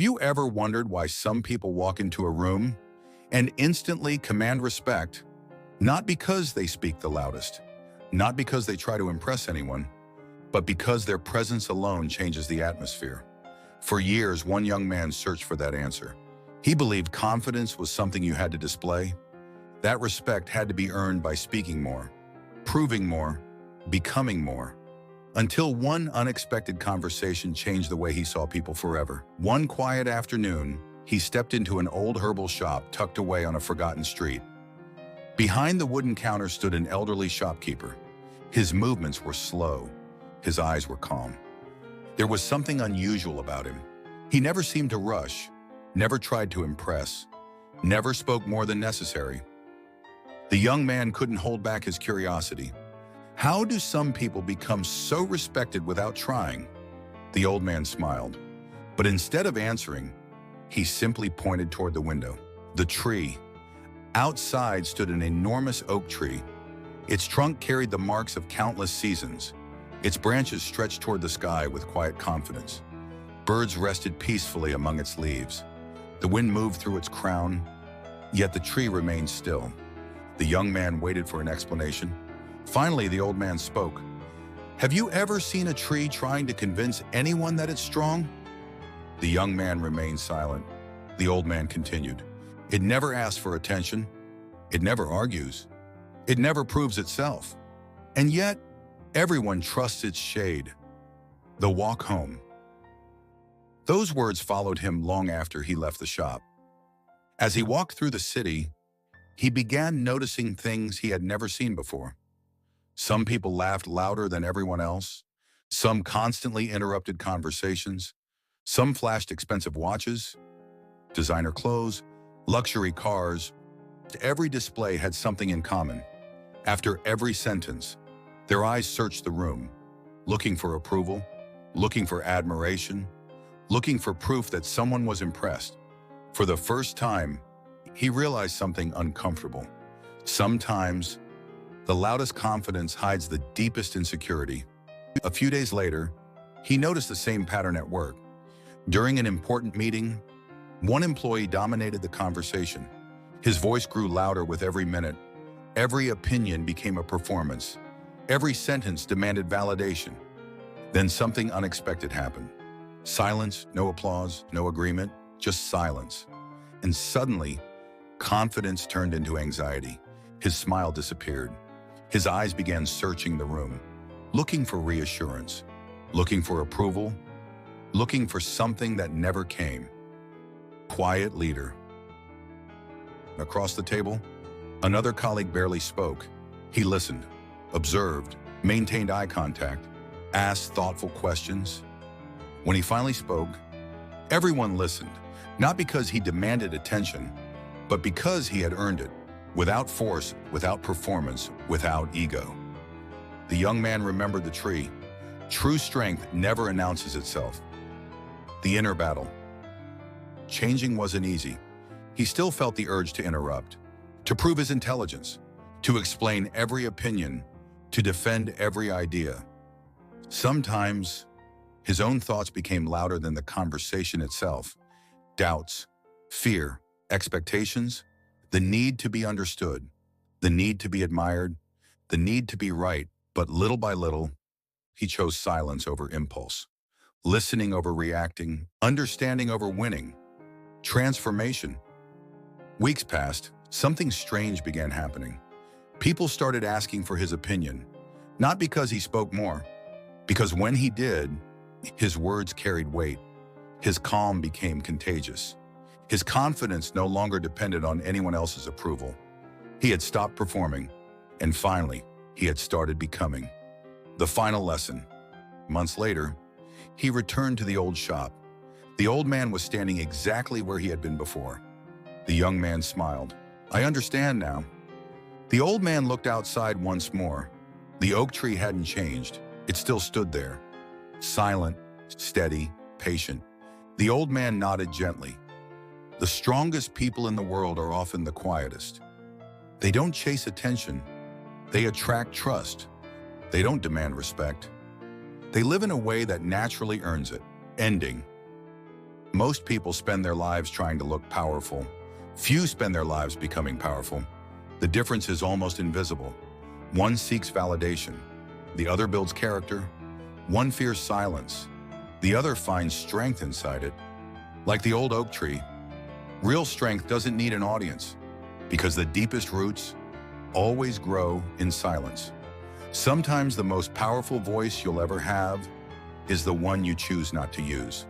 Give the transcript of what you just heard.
you ever wondered why some people walk into a room and instantly command respect? Not because they speak the loudest, not because they try to impress anyone, but because their presence alone changes the atmosphere. For years, one young man searched for that answer. He believed confidence was something you had to display. That respect had to be earned by speaking more, proving more, becoming more. Until one unexpected conversation changed the way he saw people forever. One quiet afternoon, he stepped into an old herbal shop tucked away on a forgotten street. Behind the wooden counter stood an elderly shopkeeper. His movements were slow. His eyes were calm. There was something unusual about him. He never seemed to rush, never tried to impress, never spoke more than necessary. The young man couldn't hold back his curiosity. How do some people become so respected without trying? The old man smiled, but instead of answering, he simply pointed toward the window. The tree. Outside stood an enormous oak tree. Its trunk carried the marks of countless seasons. Its branches stretched toward the sky with quiet confidence. Birds rested peacefully among its leaves. The wind moved through its crown, yet the tree remained still. The young man waited for an explanation. Finally, the old man spoke. "Have you ever seen a tree trying to convince anyone that it's strong?" The young man remained silent. The old man continued. "It never asks for attention. It never argues. It never proves itself. And yet, everyone trusts its shade." The walk home. Those words followed him long after he left the shop. As he walked through the city, he began noticing things he had never seen before. Some people laughed louder than everyone else. Some constantly interrupted conversations. Some flashed expensive watches, designer clothes, luxury cars. Every display had something in common. After every sentence, their eyes searched the room, looking for approval, looking for admiration, looking for proof that someone was impressed. For the first time, he realized something uncomfortable. Sometimes, the loudest confidence hides the deepest insecurity. A few days later, he noticed the same pattern at work. During an important meeting, one employee dominated the conversation. His voice grew louder with every minute. Every opinion became a performance. Every sentence demanded validation. Then something unexpected happened. Silence, no applause, no agreement, just silence. And suddenly, confidence turned into anxiety. His smile disappeared. His eyes began searching the room, looking for reassurance, looking for approval, looking for something that never came. Quiet leader. Across the table, another colleague barely spoke. He listened, observed, maintained eye contact, asked thoughtful questions. When he finally spoke, everyone listened, not because he demanded attention, but because he had earned it. Without force, without performance, without ego. The young man remembered the tree. True strength never announces itself. The inner battle. Changing wasn't easy. He still felt the urge to interrupt, to prove his intelligence, to explain every opinion, to defend every idea. Sometimes, his own thoughts became louder than the conversation itself. Doubts, fear, expectations, the need to be understood, the need to be admired, the need to be right. But little by little, he chose silence over impulse, listening over reacting, understanding over winning. Transformation. Weeks passed, something strange began happening. People started asking for his opinion, not because he spoke more, because when he did, his words carried weight. His calm became contagious. His confidence no longer depended on anyone else's approval. He had stopped performing, and finally, he had started becoming. The final lesson. Months later, he returned to the old shop. The old man was standing exactly where he had been before. The young man smiled. "I understand now." The old man looked outside once more. The oak tree hadn't changed. It still stood there, silent, steady, patient. The old man nodded gently. The strongest people in the world are often the quietest. They don't chase attention. They attract trust. They don't demand respect. They live in a way that naturally earns it. Ending. Most people spend their lives trying to look powerful. Few spend their lives becoming powerful. The difference is almost invisible. One seeks validation. The other builds character. One fears silence. The other finds strength inside it. Like the old oak tree, real strength doesn't need an audience because the deepest roots always grow in silence. Sometimes the most powerful voice you'll ever have is the one you choose not to use.